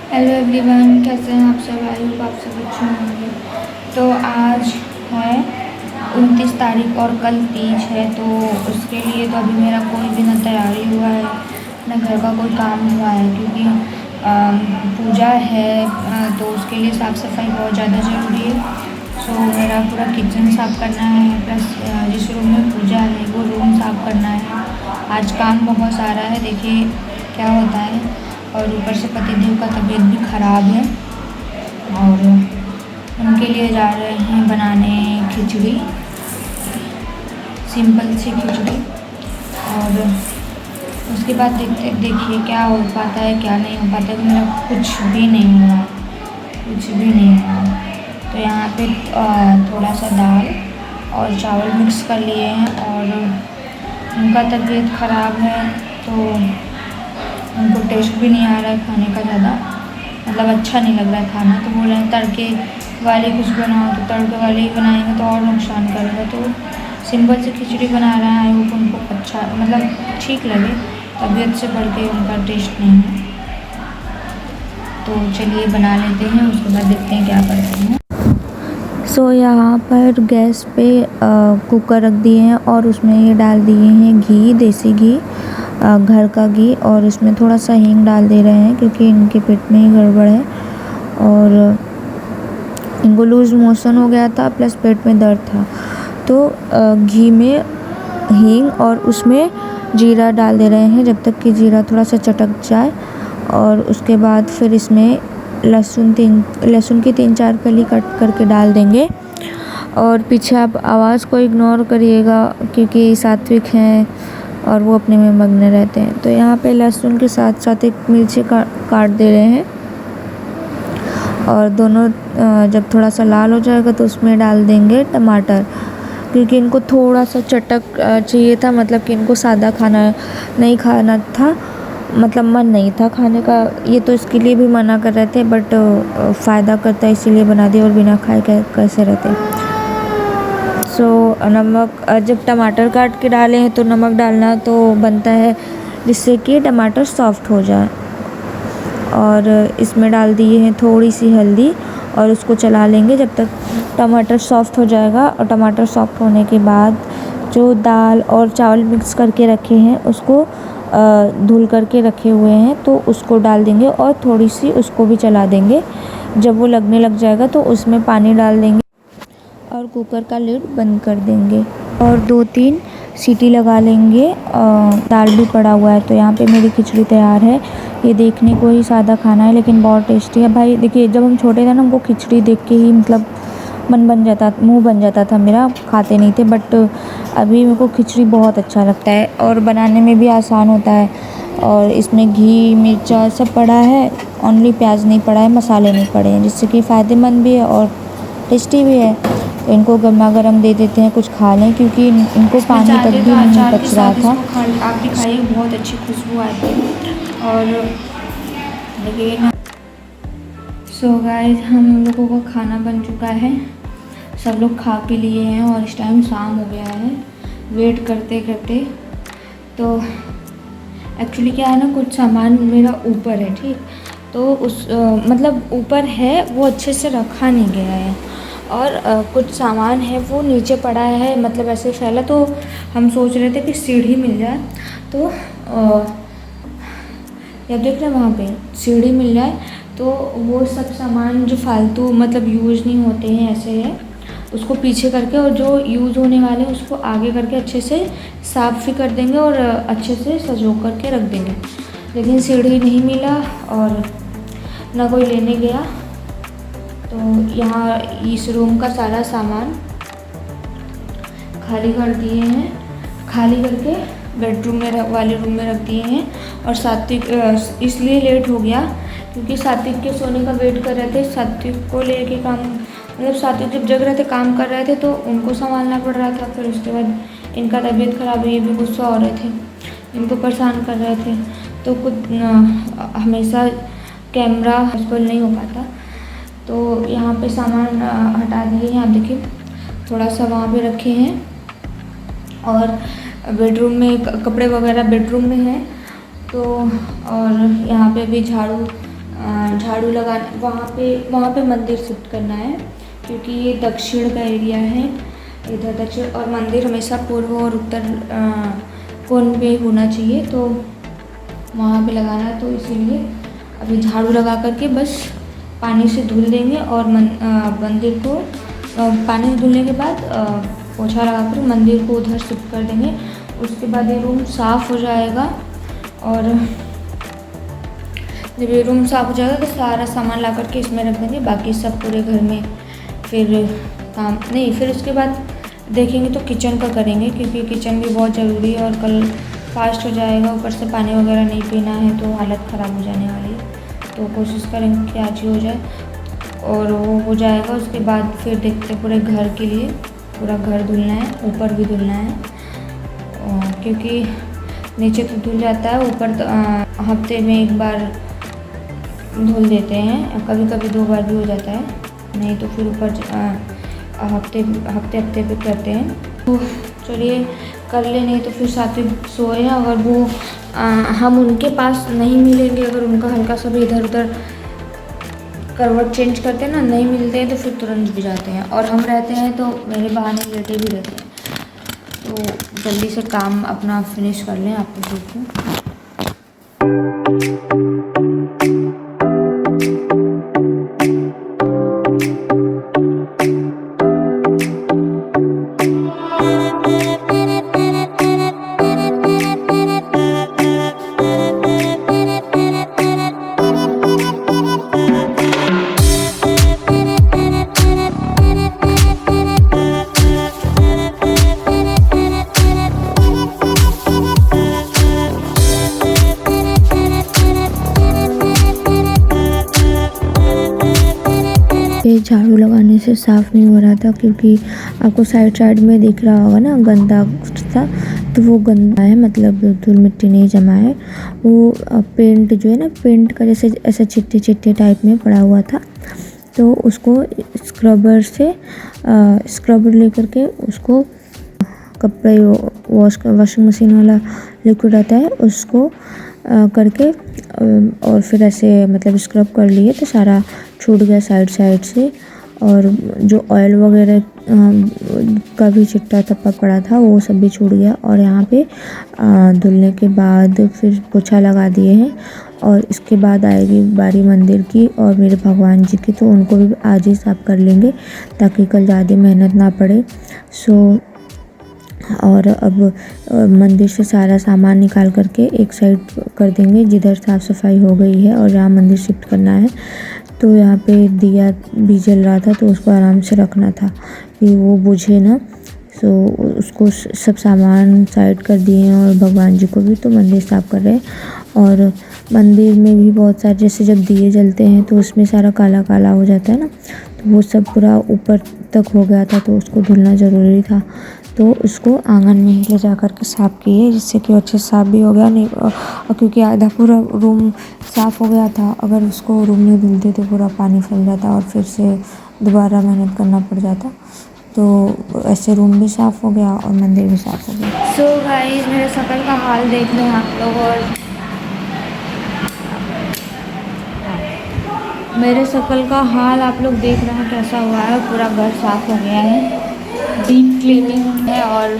Hello everyone, कैसे हैं आप सब? आई होप आप सब अच्छे होंगे। तो आज है 29 तारीख और कल तीज है, तो उसके लिए तो अभी मेरा कोई भी ना तैयारी हुआ है ना घर का कोई काम हुआ है, क्योंकि पूजा है। तो उसके लिए साफ़ सफाई बहुत ज़्यादा ज़रूरी है। सो मेरा पूरा किचन साफ़ करना है, प्लस जिस रूम में पूजा है वो रूम साफ़ करना है। आज काम बहुत सारा है, देखिए क्या होता है। और ऊपर से पतिदेव का तबीयत भी ख़राब है और उनके लिए जा रहे हैं बनाने खिचड़ी, सिंपल सी खिचड़ी। और उसके बाद देखिए क्या हो पाता है क्या नहीं हो पाता है। मेरा कुछ भी नहीं हुआ, कुछ भी नहीं हुआ। तो यहाँ पे थोड़ा सा दाल और चावल मिक्स कर लिए हैं, और उनका तबीयत ख़राब है तो उनको टेस्ट भी नहीं आ रहा है खाने का ज़्यादा, मतलब अच्छा नहीं लग रहा है खाना। तो बोल रहे हैं तड़के वाले कुछ बनाओ, तो तड़के वाले ही बनाएंगे तो और नुकसान करेगा। तो सिंपल से खिचड़ी बना रहे हैं। आई होप उनको अच्छा मतलब ठीक लगे, तबीयत से बढ़ के उनका टेस्ट नहीं है। तो चलिए बना लेते हैं, उसके बाद देखते हैं क्या करते हैं। सो यहाँ पर गैस पे कुकर रख दिए हैं और उसमें ये डाल दिए हैं घी, देसी घी, घर का घी। और इसमें थोड़ा सा हींग डाल दे रहे हैं क्योंकि इनके पेट में ही गड़बड़ है और इनको लूज़ मोशन हो गया था, प्लस पेट में दर्द था। तो घी में हींग और उसमें जीरा डाल दे रहे हैं जब तक कि जीरा थोड़ा सा चटक जाए। और उसके बाद फिर इसमें लहसुन की 3-4 कली कट करके डाल देंगे। और पीछे आप आवाज़ को इग्नोर करिएगा क्योंकि सात्विक हैं और वो अपने में मग्न रहते हैं। तो यहाँ पे लहसुन के साथ साथ एक मिर्ची काट दे रहे हैं और दोनों जब थोड़ा सा लाल हो जाएगा तो उसमें डाल देंगे टमाटर, क्योंकि इनको थोड़ा सा चटक चाहिए था, मतलब कि इनको सादा खाना नहीं खाना था, मतलब मन नहीं था खाने का। ये तो इसके लिए भी मना कर रहे थे बट फ़ायदा करता है इसीलिए बना दिया, और बिना खाए कैसे रहते। सो नमक जब टमाटर काट के डाले हैं तो नमक डालना तो बनता है जिससे कि टमाटर सॉफ्ट हो जाए। और इसमें डाल दिए हैं थोड़ी सी हल्दी और उसको चला लेंगे जब तक टमाटर सॉफ्ट हो जाएगा। और टमाटर सॉफ्ट होने के बाद जो दाल और चावल मिक्स करके रखे हैं उसको धुल करके रखे हुए हैं तो उसको डाल देंगे और थोड़ी सी उसको भी चला देंगे। जब वो लगने लग जाएगा तो उसमें पानी डाल देंगे और कुकर का लिड बंद कर देंगे और 2-3 सीटी लगा लेंगे। दाल भी पड़ा हुआ है। तो यहाँ पे मेरी खिचड़ी तैयार है। ये देखने को ही सादा खाना है लेकिन बहुत टेस्टी है भाई। देखिए जब हम छोटे थे ना, हमको खिचड़ी देख के ही मतलब मुंह बन जाता था मेरा, खाते नहीं थे। बट अभी मेरे को खिचड़ी बहुत अच्छा लगता है और बनाने में भी आसान होता है। और इसमें घी मिर्चा सब पड़ा है, ओनली प्याज नहीं पड़ा है, मसाले नहीं पड़े हैं, जिससे कि फ़ायदेमंद भी है और टेस्टी भी है। तो इनको गर्मा गर्म दे देते हैं, कुछ खा लें क्योंकि इनको पानी तक भी नहीं पच रहा था। आप भी खाइए, बहुत अच्छी खुशबू आती है। और देखिए ना, सो गाइस हम लोगों का खाना बन चुका है, सब लोग खा पी लिए हैं और इस टाइम शाम हो गया है वेट करते करते। तो एक्चुअली क्या है ना, कुछ सामान मेरा ऊपर है, ठीक, तो उस मतलब ऊपर है वो अच्छे से रखा नहीं गया है और कुछ सामान है वो नीचे पड़ा है, मतलब ऐसे फैला। तो हम सोच रहे थे कि सीढ़ी मिल जाए, तो या देख रहे हैं वहाँ पे सीढ़ी मिल जाए तो वो सब सामान जो फालतू मतलब यूज़ नहीं होते हैं ऐसे है, उसको पीछे करके और जो यूज़ होने वाले हैं उसको आगे करके अच्छे से साफ़ भी कर देंगे और अच्छे से सजो करके रख देंगे। लेकिन सीढ़ी नहीं मिला और ना कोई लेने गया। तो यहाँ इस रूम का सारा सामान खाली कर दिए हैं, खाली करके बेडरूम वाले रूम में रख दिए हैं। और सात्विक इसलिए लेट हो गया क्योंकि सात्विक के सोने का वेट कर रहे थे। सात्विक को लेके काम, मतलब सात्विक जब जग रहे थे काम कर रहे थे तो उनको संभालना पड़ रहा था। फिर उसके बाद इनका तबीयत ख़राब है, ये भी गुस्सा हो रहे थे, इनको परेशान कर रहे थे। तो कुछ हमेशा कैमरा पॉसिबल नहीं हो पाता। तो यहाँ पे सामान हटा दिए हैं, आप देखिए थोड़ा सा वहाँ पे रखे हैं। और बेडरूम में कपड़े वगैरह बेडरूम में हैं। तो और यहाँ पे भी झाड़ू झाड़ू लगाना, वहाँ पे मंदिर शिफ्ट करना है, क्योंकि ये दक्षिण का एरिया है इधर दक्षिण, और मंदिर हमेशा पूर्व और उत्तर कोण पे होना चाहिए, तो वहाँ पे लगाना है। तो इसीलिए अभी झाड़ू लगा करके बस पानी से धुल देंगे, और मंदिर को पानी से धुलने के बाद पोछा लगा कर मंदिर को उधर शिफ्ट कर देंगे। उसके बाद ये रूम साफ़ हो जाएगा, और जब ये रूम साफ़ हो जाएगा तो सारा सामान ला करके इसमें रख देंगे, बाकी सब पूरे घर में फिर काम नहीं। फिर उसके बाद देखेंगे तो किचन का करेंगे, क्योंकि किचन भी बहुत ज़रूरी है, और कल फास्ट हो जाएगा, ऊपर से पानी वगैरह नहीं पीना है तो हालत ख़राब हो जाने वाली है। तो कोशिश करेंगे कि आज ही हो जाए, और वो हो जाएगा उसके बाद फिर देखते पूरे घर के लिए, पूरा घर धुलना है, ऊपर भी धुलना है, क्योंकि नीचे तो धुल जाता है, ऊपर तो हफ्ते में एक बार धुल देते हैं, कभी कभी 2 बार भी हो जाता है, नहीं तो फिर ऊपर हफ्ते पे करते हैं। तो चलिए कर ले, नहीं तो फिर साथ में सोए हैं। अगर वो हम उनके पास नहीं मिलेंगे, अगर उनका हल्का सा भी इधर उधर करवट चेंज करते हैं ना, नहीं मिलते हैं तो फिर तुरंत भी जाते हैं, और हम रहते हैं तो मेरे बहाने लेटे भी रहते हैं। तो जल्दी से काम अपना फिनिश कर लें, आप लोग देखो। झाड़ू लगाने से साफ़ नहीं हो रहा था, क्योंकि आपको साइड में दिख रहा होगा ना गंदा था, तो वो गंदा है, मतलब धूल मिट्टी नहीं जमा है, वो पेंट जो है ना, पेंट का जैसे ऐसा चिट्टे टाइप में पड़ा हुआ था। तो उसको स्क्रबर लेकर के उसको कपड़े वॉशिंग मशीन वाला लिक्विड आता है उसको करके, और फिर ऐसे मतलब स्क्रब कर लिए तो सारा छूट गया साइड से, और जो ऑयल वगैरह का भी चिट्टा थप्पा पड़ा था वो सब भी छूट गया। और यहाँ पे धुलने के बाद फिर पोछा लगा दिए हैं, और इसके बाद आएगी बारी मंदिर की और मेरे भगवान जी की, तो उनको भी आज ही साफ़ कर लेंगे ताकि कल ज़्यादा मेहनत ना पड़े। और अब मंदिर से सारा सामान निकाल करके एक साइड कर देंगे, जिधर साफ़ सफाई हो गई है और जहाँ मंदिर शिफ्ट करना है। तो यहाँ पे दिया भी जल रहा था, तो उसको आराम से रखना था कि वो बुझे ना। तो उसको सब सामान साइड कर दिए हैं, और भगवान जी को भी तो मंदिर साफ़ कर रहे हैं। और मंदिर में भी बहुत सारे, जैसे जब दिए जलते हैं तो उसमें सारा काला काला हो जाता है ना, तो वो सब पूरा ऊपर तक हो गया था, तो उसको धुलना ज़रूरी था। तो उसको आंगन में ही ले जा कर के साफ़ किए, जिससे कि अच्छे साफ़ भी हो गया। नहीं, और क्योंकि आधा पूरा रूम साफ़ हो गया था, अगर उसको रूम में धुलते तो पूरा पानी फैल जाता और फिर से दोबारा मेहनत करना पड़ जाता। तो ऐसे रूम भी साफ़ हो गया और मंदिर भी साफ़ हो गया। सो गाइस, मेरे शक्ल का हाल देख लें आप लोग, और मेरे शक्ल का हाल आप लोग देख रहे हैं कैसा हुआ है। पूरा घर साफ़ हो गया है, डीप क्लीनिंग है, और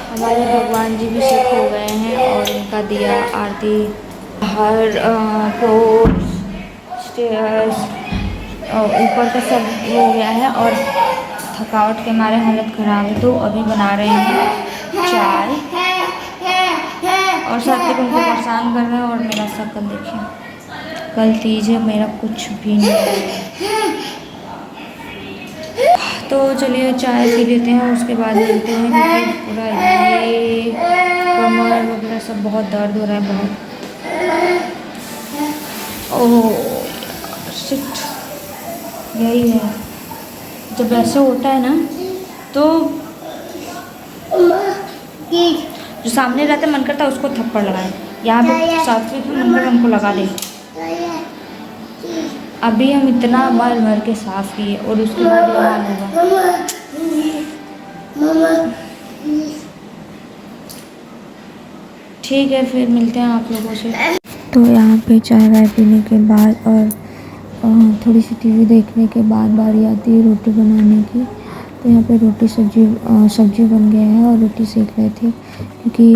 हमारे भगवान जी भी शिफ्ट हो गए हैं, और उनका दिया आरती हर स्टेयर्स ऊपर का सब हो गया है, और थकावट के मारे हालत ख़राब है। तो अभी बना रहे हैं चाय, और साथ में उनको परेशान कर रहे हैं। और मेरा शक्ल देखिए, कल तीज है, मेरा कुछ भी नहीं है। तो चलिए चाय पी लेते हैं, उसके बाद मिलते हैं, क्योंकि पूरा ये कमर वगैरह सब बहुत दर्द हो रहा है, बहुत। ओह शिट, यही है, जब ऐसे होता है ना तो जो सामने रहता है मन करता है उसको थप्पड़ लगाए, यहाँ पे साथ में मन करता उनको लगा दे। अभी हम इतना मर के साफ़ किए, और उसके बाद ये हाल होगा। ठीक है, फिर मिलते हैं आप लोगों से। तो यहाँ पे चाय वाय पीने के बाद और थोड़ी सी टीवी देखने के बाद बारी आती है रोटी बनाने की। तो यहाँ पे रोटी सब्जी बन गया है और रोटी सेक रहे थे क्योंकि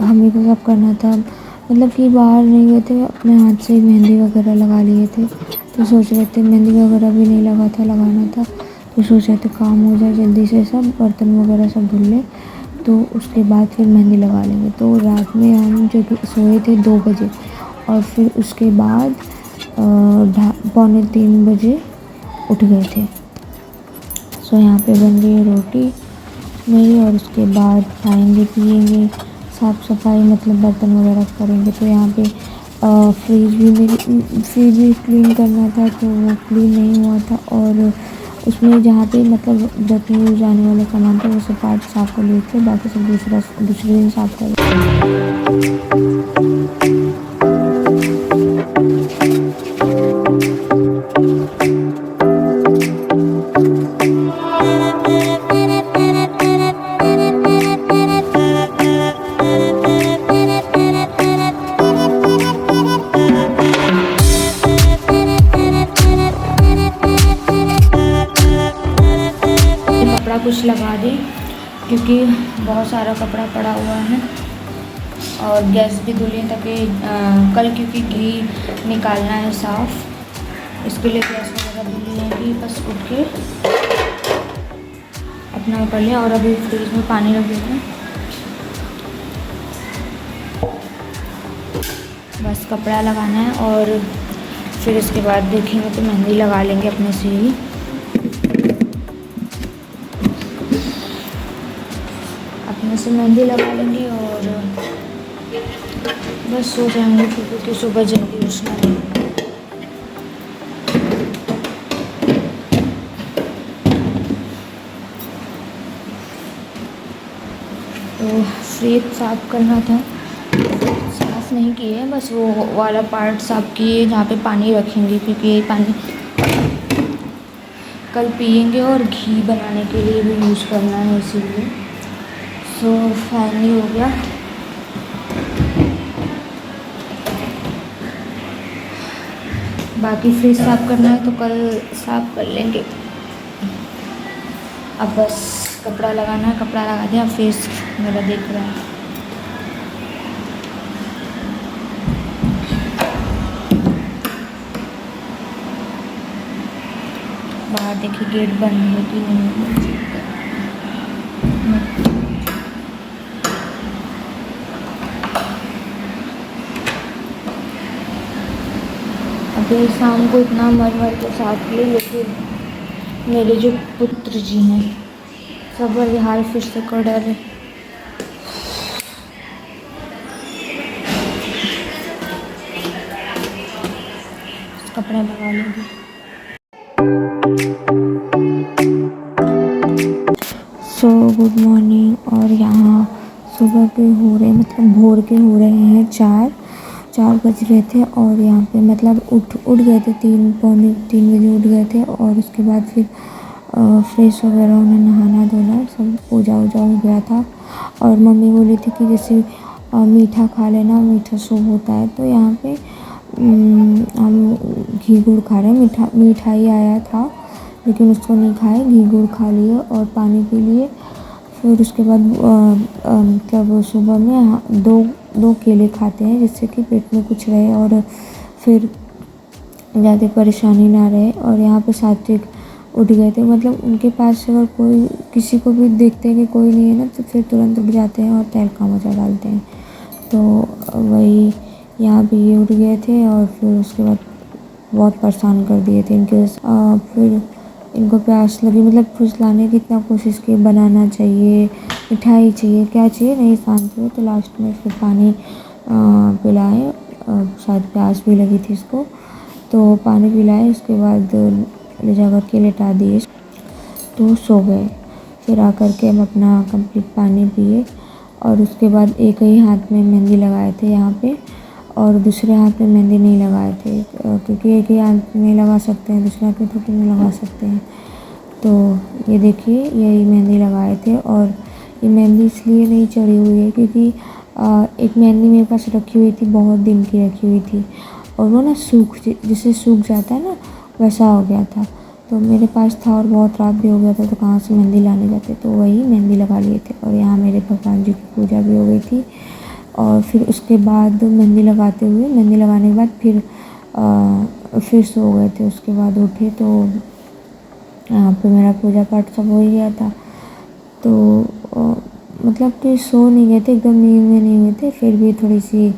हमें को सब करना था, मतलब कि बाहर नहीं गए थे, अपने हाथ से मेहंदी वगैरह लगा लिए थे। तो सोच रहे थे मेहंदी वगैरह भी नहीं लगा था, लगाना था, तो सोच रहे थे काम हो जाए जल्दी से, सब बर्तन वगैरह सब धुल लें तो उसके बाद फिर मेहंदी लगा लेंगे। तो रात में हम जो सोए थे 2 बजे और फिर उसके बाद 2:45 बजे उठ गए थे। सो यहाँ पे बन गई है रोटी मेरी और उसके बाद खाएंगे पिएंगे, साफ़ सफाई मतलब बर्तन वगैरह करेंगे। तो यहाँ पे फ्रिज भी क्लीन करना था तो वो क्लीन नहीं हुआ था और उसमें जहाँ पे मतलब व्रत में यूज़ आने वाला सामान था वो सब पार्ट साफ़ कर लिए थे, बाकी सब दूसरे दिन साफ़ कर। कपड़ा कुछ लगा दें क्योंकि बहुत सारा कपड़ा पड़ा हुआ है और गैस भी धुली ताकि कल क्योंकि घी निकालना है साफ़, इसके लिए गैस वगैरह धुली रहेगी। बस उठ के अपना कर लिया और अभी फ्रिज में पानी रख देते हैं। बस कपड़ा लगाना है और फिर इसके बाद देखेंगे तो मेहंदी लगा लेंगे अपने से ही। अपने से मेहंदी लगा लेंगे और बस सो जाएंगे क्योंकि सुबह जल्दी उठना है। तो फ्रिज साफ़ करना था, साफ़ नहीं किए, बस वो वाला पार्ट साफ़ किए जहाँ पे पानी रखेंगे क्योंकि ये पानी कल पिएंगे और घी बनाने के लिए भी यूज़ करना है इसीलिए। सो फाइनली हो गया। बाकी फ्रिज साफ़ करना है तो कल साफ़ कर लेंगे। अब बस कपड़ा लगाना है, कपड़ा लगा दिया, फेस मेरा देख रहा है। बाहर देखिए गेट बंद है कि नहीं। अभी शाम को इतना मर के साथ किए, लेकिन मेरे जो पुत्र जी हैं सब ये हाल फिर से कर डाले। कपड़ा लगा लेंगे। So good morning. और यहाँ सुबह के हो रहे मतलब भोर के हो रहे हैं 4 बज रहे थे और यहाँ पे मतलब उठ गए थे 3 बजे उठ गए थे और उसके बाद फिर फ्रेश वगैरह उन्हें नहाना धोना सब पूजा वूजा हो गया था। और मम्मी बोली थी कि जैसे मीठा खा लेना, मीठा शुभ होता है। तो यहाँ पे हम घी गुड़ खा रहे हैं। मिठाई आया था लेकिन उसको नहीं खाए, घी गुड़ खा लिए और पानी पी लिए। फिर उसके बाद मतलब सुबह में दो केले खाते हैं जिससे कि पेट में कुछ रहे और फिर ज़्यादा परेशानी ना रहे। और यहाँ पे सात्विक उठ गए थे, मतलब उनके पास से अगर कोई किसी को भी देखते हैं कि कोई नहीं है ना तो फिर तुरंत उठ जाते हैं और तहलका मचा डालते हैं। तो वही यहाँ पे ये उठ गए थे और फिर उसके बाद बहुत परेशान कर दिए थे इनके। फिर इनको प्यास लगी, मतलब फुसलाने की इतना कोशिश की, बनाना चाहिए, मिठाई चाहिए, क्या चाहिए, नहीं शांत हुए। तो लास्ट में फिर पानी पिलाए, शायद प्यास भी लगी थी इसको, तो पानी पिलाए। उसके बाद ले जा कर के लेटा दिए तो सो गए। फिर आकर के हम अपना कंप्लीट पानी पिए और उसके बाद एक ही हाथ में मेहंदी लगाए थे यहाँ पे और दूसरे हाथ में मेहंदी नहीं लगाए थे क्योंकि एक ही हाथ में लगा सकते हैं, दूसरे हाथ में थोड़ी में लगा सकते हैं। तो ये देखिए यही मेहंदी लगाए थे और ये मेहंदी इसलिए नहीं चढ़ी हुई है क्योंकि एक मेहंदी मेरे पास रखी हुई थी, बहुत दिन की रखी हुई थी, और वो ना जैसे सूख जाता है ना, वैसा हो गया था। तो मेरे पास था और बहुत रात भी हो गया था, तो कहाँ से मेहंदी लाने जाते, तो वही मेहंदी लगा लिए थे। और यहाँ मेरे भगवान जी की पूजा भी हो गई थी। और फिर उसके बाद मेहंदी लगाने के बाद फिर सो गए थे। उसके बाद उठे तो यहाँ पे मेरा पूजा पाठ सब हो ही गया था। तो मतलब कि सो नहीं गए थे, एकदम नींद में नहीं हुए थे, फिर भी थोड़ी सी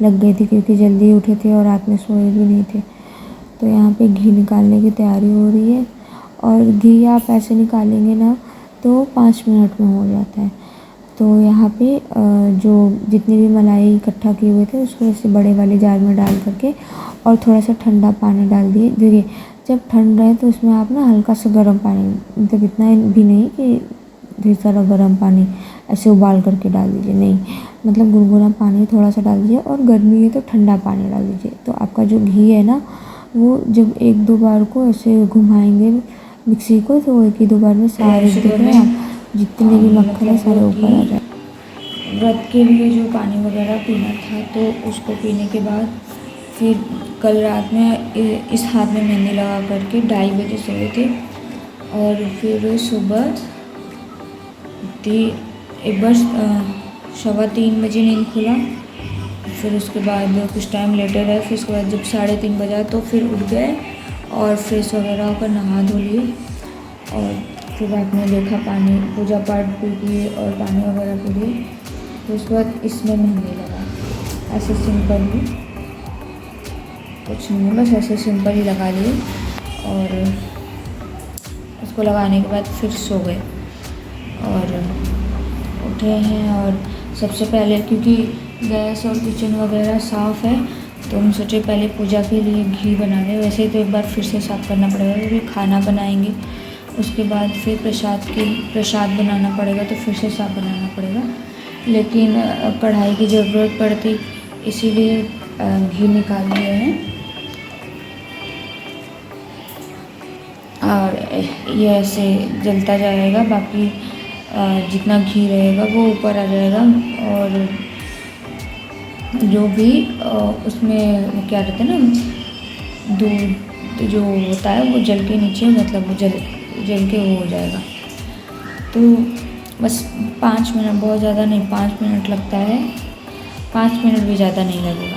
लग गई थी क्योंकि जल्दी उठे थे और रात में सोए भी नहीं थे। तो यहाँ पे घी निकालने की तैयारी हो रही है, और घी आप ऐसे निकालेंगे ना तो 5 मिनट में हो जाता है। तो यहाँ पे जो जितनी भी मलाई इकट्ठा किए हुए थे उसको ऐसे बड़े वाले जार में डाल करके और थोड़ा सा ठंडा पानी डाल दिए। देखिए, जब ठंड रहे तो उसमें आप ना हल्का सा गर्म पानी, मतलब इतना भी नहीं कि ढेर सारा गर्म पानी ऐसे उबाल करके डाल दीजिए, नहीं, मतलब गुनगुना पानी थोड़ा सा डाल दीजिए, और गर्मी है तो ठंडा पानी डाल दीजिए। तो आपका जो घी है ना, वो जब 1-2 बार को ऐसे घुमाएंगे मिक्सी को, तो 1-2 बार में सारे जितने भी मक्खन है सारे ऊपर आ जाए। व्रत के लिए जो पानी वगैरह पीना था, तो उसको पीने के बाद फिर कल रात में इस हाथ में मेहंदी लगा करके 2:30 बजे सोए थे, और फिर सुबह एक बार 3:15 बजे नींद खुला। फिर उसके बाद कुछ टाइम लेटे रहे, फिर उसके बाद जब 3:30 बजा तो फिर उठ गए और फ्रेश वगैरह होकर नहा धो लिए। और फिर आपने देखा पानी पूजा पाठ भी किए और पानी वगैरह पी लिए। फिर उसके बाद इसमें मेहंदी लगा, ऐसे सिंपल ही, कुछ नहीं, बस ऐसे सिंपल ही लगा लिए। और उसको लगाने के बाद फिर सो गए और उठे हैं। और सबसे पहले क्योंकि गैस और किचन वगैरह साफ़ है, तो हम सोचे पहले पूजा के लिए घी बना लें। वैसे ही तो एक बार फिर से साफ़ करना पड़ेगा क्योंकि खाना बनाएंगे, उसके बाद फिर प्रसाद बनाना पड़ेगा, तो फिर से साफ़ बनाना पड़ेगा। लेकिन कढ़ाई की ज़रूरत पड़ती, इसीलिए घी निकाल लिए हैं। और ये ऐसे जलता जाएगा, बाकी जितना घी रहेगा वो ऊपर आ जाएगा। और जो भी उसमें क्या कहते हैं ना, दूध जो होता है वो जल के नीचे, मतलब वो जल के वो हो जाएगा। तो बस 5 मिनट, बहुत ज़्यादा नहीं, 5 मिनट लगता है, 5 मिनट भी ज़्यादा नहीं लगेगा,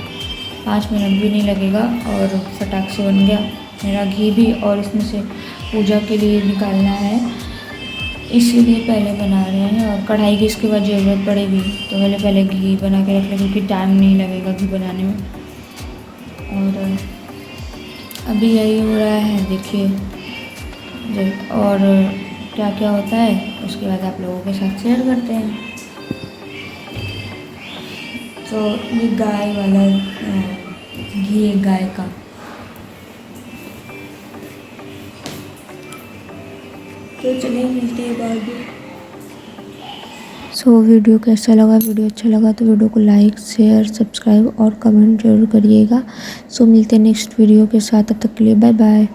5 मिनट भी नहीं लगेगा। और फटाक से बन गया मेरा घी भी। और इसमें से पूजा के लिए निकालना है, इसीलिए पहले बना रहे हैं। और कढ़ाई की इसके बाद ज़रूरत पड़ेगी, तो पहले घी बना के रख लें क्योंकि टाइम नहीं लगेगा घी बनाने में। और अभी यही हो रहा है, देखिए। और क्या क्या होता है उसके बाद आप लोगों के साथ शेयर करते हैं। तो ये गाय वाला घी है, गाय का। तो चलिए मिलते हैं बाद में। सो वीडियो कैसा लगा? वीडियो अच्छा लगा तो वीडियो को लाइक, शेयर, सब्सक्राइब और कमेंट जरूर करिएगा। सो मिलते हैं नेक्स्ट वीडियो के साथ, तब तक के लिए बाय बाय।